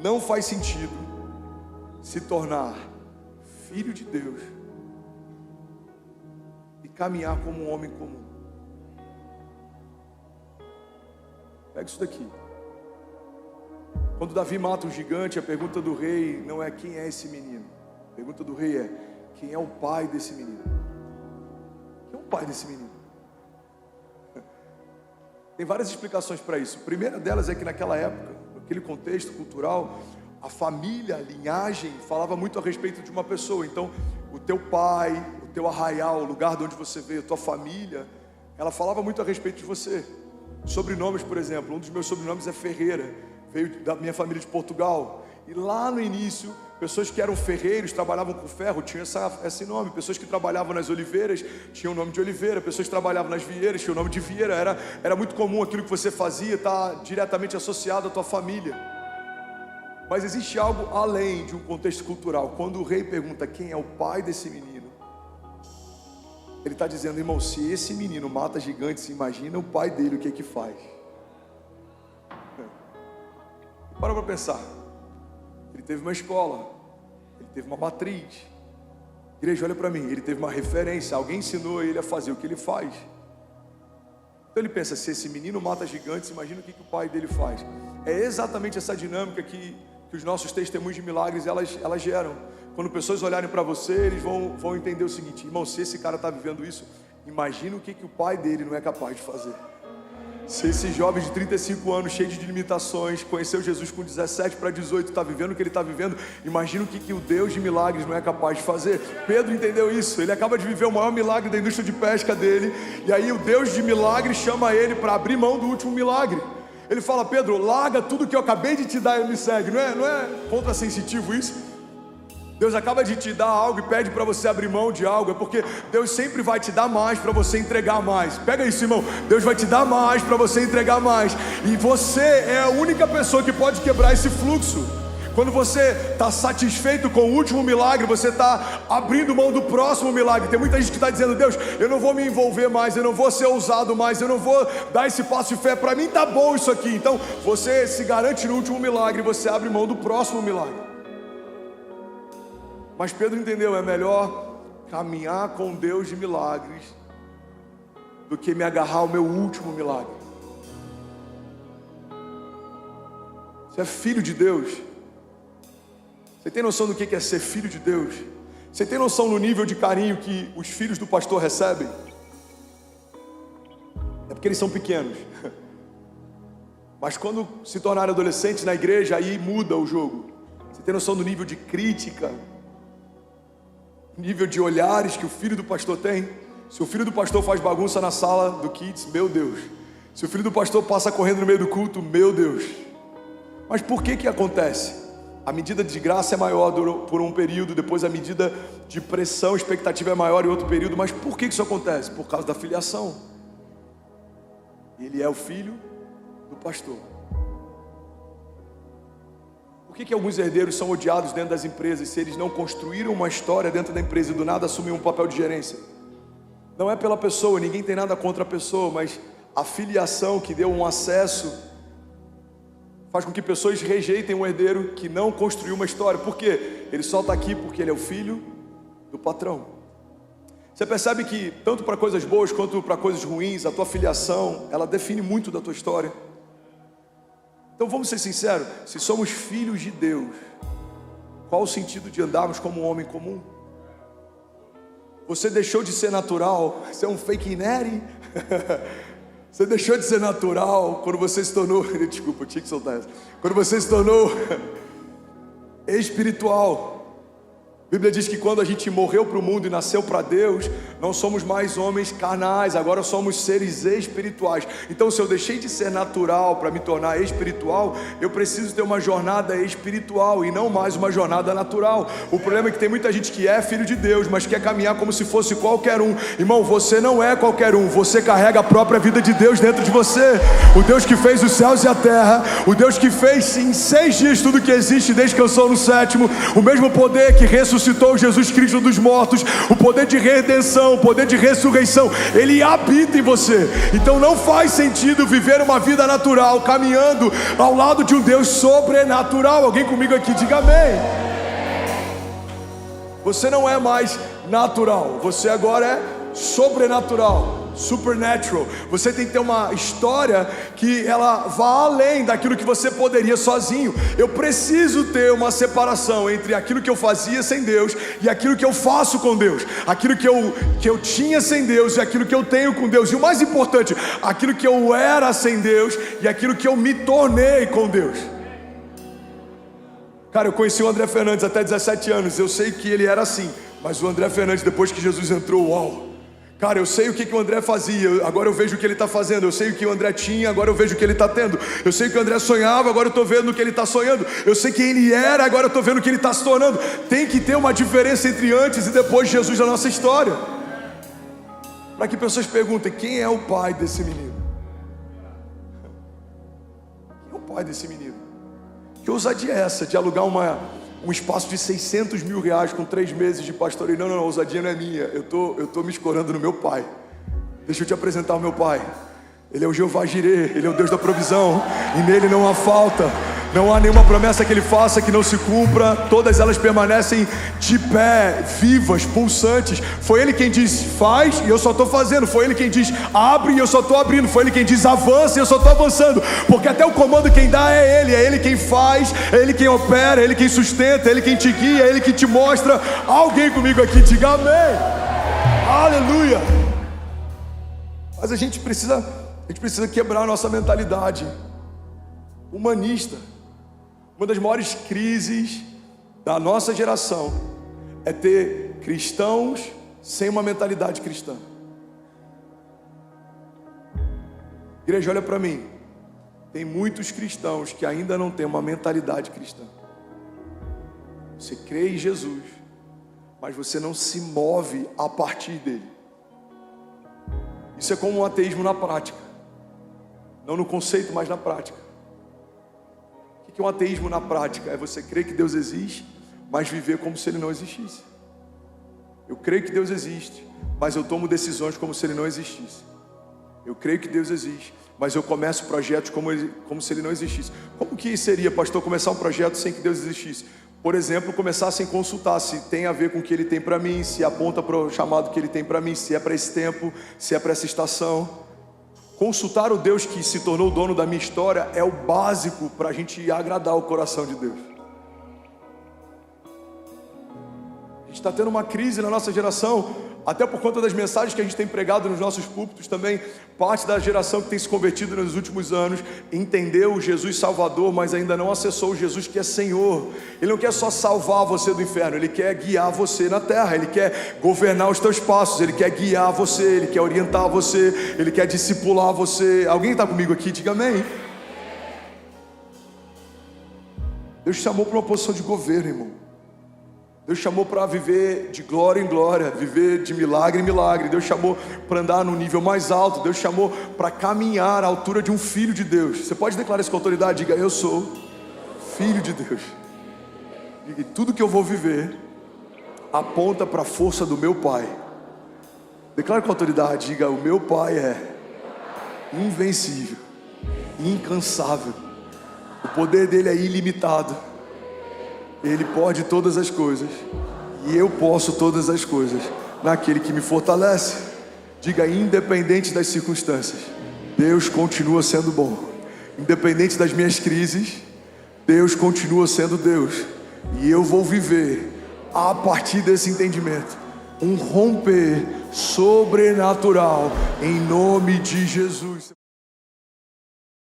não faz sentido se tornar filho de Deus e caminhar como um homem comum. Pega isso daqui. Quando Davi mata um gigante, a pergunta do rei não é quem é esse menino. A pergunta do rei é: quem é o pai desse menino? Quem é o pai desse menino? Tem várias explicações para isso. A primeira delas é que naquela época, naquele contexto cultural, a família, a linhagem, falava muito a respeito de uma pessoa. Então, o teu pai, o teu arraial, o lugar de onde você veio, a tua família, ela falava muito a respeito de você. Sobrenomes, por exemplo, um dos meus sobrenomes é Ferreira, veio da minha família de Portugal. E lá no início, pessoas que eram ferreiros, trabalhavam com ferro, tinham esse nome. Pessoas que trabalhavam nas oliveiras, tinham o nome de Oliveira. Pessoas que trabalhavam nas vieiras, tinham o nome de Vieira. Era muito comum aquilo que você fazia estar diretamente associado à tua família. Mas existe algo além de um contexto cultural. Quando o rei pergunta quem é o pai desse menino, ele está dizendo: irmão, se esse menino mata gigantes, imagina o pai dele, o que é que faz? Para pensar. Ele teve uma escola, ele teve uma matriz. Igreja, olha para mim, ele teve uma referência, alguém ensinou ele a fazer o que ele faz. Então ele pensa: se esse menino mata gigantes, imagina o que o pai dele faz. É exatamente essa dinâmica que os nossos testemunhos de milagres elas geram. Quando pessoas olharem para você, eles vão entender o seguinte: irmão, se esse cara está vivendo isso, imagina o que o pai dele não é capaz de fazer. Se esse jovem de 35 anos, cheio de limitações, conheceu Jesus com 17 para 18, está vivendo o que ele está vivendo, imagina o que o Deus de milagres não é capaz de fazer. Pedro entendeu isso. Ele acaba de viver o maior milagre da indústria de pesca dele, e aí o Deus de milagres chama ele para abrir mão do último milagre. Ele fala: Pedro, larga tudo que eu acabei de te dar e me segue. Não é contrassensitivo isso? Deus acaba de te dar algo e pede para você abrir mão de algo. É porque Deus sempre vai te dar mais para você entregar mais. Pega isso, irmão. Deus vai te dar mais para você entregar mais. E você é a única pessoa que pode quebrar esse fluxo. Quando você está satisfeito com o último milagre, você está abrindo mão do próximo milagre. Tem muita gente que está dizendo: Deus, eu não vou me envolver mais, eu não vou ser ousado mais, eu não vou dar esse passo de fé. Para mim está bom isso aqui. Então você se garante no último milagre, você abre mão do próximo milagre. Mas Pedro entendeu: é melhor caminhar com Deus de milagres do que me agarrar ao meu último milagre. Você é filho de Deus. Você tem noção do que é ser filho de Deus? Você tem noção do nível de carinho que os filhos do pastor recebem? É porque eles são pequenos. Mas quando se tornarem adolescentes na igreja, aí muda o jogo. Você tem noção do nível de crítica, nível de olhares que o filho do pastor tem? Se o filho do pastor faz bagunça na sala do kids, meu Deus. Se o filho do pastor passa correndo no meio do culto, meu Deus. Mas por que acontece? A medida de graça é maior por um período, depois a medida de pressão, expectativa é maior em outro período. Mas por que isso acontece? Por causa da filiação. Ele é o filho do pastor. Por que alguns herdeiros são odiados dentro das empresas se eles não construíram uma história dentro da empresa e do nada assumiram um papel de gerência? Não é pela pessoa, ninguém tem nada contra a pessoa, mas a filiação que deu um acesso faz com que pessoas rejeitem um herdeiro que não construiu uma história. Por quê? Ele só está aqui porque ele é o filho do patrão. Você percebe que tanto para coisas boas quanto para coisas ruins, a tua filiação, ela define muito da tua história. Então vamos ser sinceros, se somos filhos de Deus, qual o sentido de andarmos como um homem comum? Você deixou de ser natural, você é um fake nerd. Você deixou de ser natural quando você se tornou, desculpa, eu tinha que soltar essa. Quando você se tornou espiritual. A Bíblia diz que quando a gente morreu para o mundo e nasceu para Deus, não somos mais homens carnais, agora somos seres espirituais. Então se eu deixei de ser natural para me tornar espiritual, eu preciso ter uma jornada espiritual e não mais uma jornada natural. O problema é que tem muita gente que é filho de Deus, mas quer caminhar como se fosse qualquer um. Irmão, você não é qualquer um, você carrega a própria vida de Deus dentro de você. O Deus que fez os céus e a terra, o Deus que fez em 6 dias tudo que existe, descansou no 7º, o mesmo poder que ressuscitou ressuscitou Jesus Cristo dos mortos, o poder de redenção, o poder de ressurreição, ele habita em você. Então não faz sentido viver uma vida natural, caminhando ao lado de um Deus sobrenatural. Alguém comigo aqui, diga amém. Você não é mais natural, você agora é sobrenatural, supernatural. Você tem que ter uma história que ela vá além daquilo que você poderia sozinho. Eu preciso ter uma separação entre aquilo que eu fazia sem Deus e aquilo que eu faço com Deus, aquilo que eu tinha sem Deus e aquilo que eu tenho com Deus, e o mais importante, aquilo que eu era sem Deus e aquilo que eu me tornei com Deus. Cara, eu conheci o André Fernandes até 17 anos, eu sei que ele era assim, mas o André Fernandes, depois que Jesus entrou, uau! Cara, eu sei o que o André fazia, agora eu vejo o que ele está fazendo. Eu sei o que o André tinha, agora eu vejo o que ele está tendo. Eu sei o que o André sonhava, agora eu estou vendo o que ele está sonhando. Eu sei quem ele era, agora eu estou vendo o que ele está se tornando. Tem que ter uma diferença entre antes e depois de Jesus na nossa história. Para que pessoas perguntem, quem é o pai desse menino? Quem é o pai desse menino? Que ousadia é essa de alugar um espaço de 600 mil reais com 3 meses de pastoreio? Não, a ousadia não é minha. Eu tô me escorando no meu pai. Deixa eu te apresentar o meu pai. Ele é o Jeová Jireh, ele é o Deus da provisão, e nele não há falta. Não há nenhuma promessa que ele faça que não se cumpra. Todas elas permanecem de pé, vivas, pulsantes. Foi ele quem diz faz e eu só estou fazendo. Foi ele quem diz abre e eu só estou abrindo. Foi ele quem diz avança e eu só estou avançando. Porque até o comando quem dá é ele quem faz, é ele quem opera, é ele quem sustenta, é ele quem te guia, é ele quem te mostra. Alguém comigo aqui, diga amém. Aleluia. Mas a gente precisa quebrar a nossa mentalidade humanista. Uma das maiores crises da nossa geração é ter cristãos sem uma mentalidade cristã. Igreja, olha para mim. Tem muitos cristãos que ainda não têm uma mentalidade cristã. Você crê em Jesus, mas você não se move a partir dele. Isso é como um ateísmo na prática. Não no conceito, mas na prática. O que é um ateísmo na prática? É você crer que Deus existe, mas viver como se ele não existisse. Eu creio que Deus existe, mas eu tomo decisões como se ele não existisse. Eu creio que Deus existe, mas eu começo projetos como se ele não existisse. Como que seria, pastor, começar um projeto sem que Deus existisse? Por exemplo, começar sem consultar se tem a ver com o que ele tem para mim, se aponta para o chamado que ele tem para mim, se é para esse tempo, se é para essa estação. Consultar o Deus que se tornou o dono da minha história é o básico para a gente agradar o coração de Deus. A gente está tendo uma crise na nossa geração, até por conta das mensagens que a gente tem pregado nos nossos púlpitos também. Parte da geração que tem se convertido nos últimos anos entendeu o Jesus Salvador, mas ainda não acessou o Jesus que é Senhor. Ele não quer só salvar você do inferno, ele quer guiar você na terra, ele quer governar os teus passos, ele quer guiar você, ele quer orientar você, ele quer discipular você. Alguém está comigo aqui? Diga amém. Deus te chamou para uma posição de governo, irmão. Deus chamou para viver de glória em glória, viver de milagre em milagre. Deus chamou para andar no nível mais alto. Deus chamou para caminhar à altura de um filho de Deus. Você pode declarar isso com autoridade? Diga, eu sou filho de Deus. Diga, tudo que eu vou viver aponta para a força do meu Pai. Declare com autoridade, diga, o meu Pai é invencível, incansável. O poder dele é ilimitado. Ele pode todas as coisas, e eu posso todas as coisas naquele que me fortalece. Diga, independente das circunstâncias, Deus continua sendo bom. Independente das minhas crises, Deus continua sendo Deus. E eu vou viver, a partir desse entendimento, um romper sobrenatural, em nome de Jesus.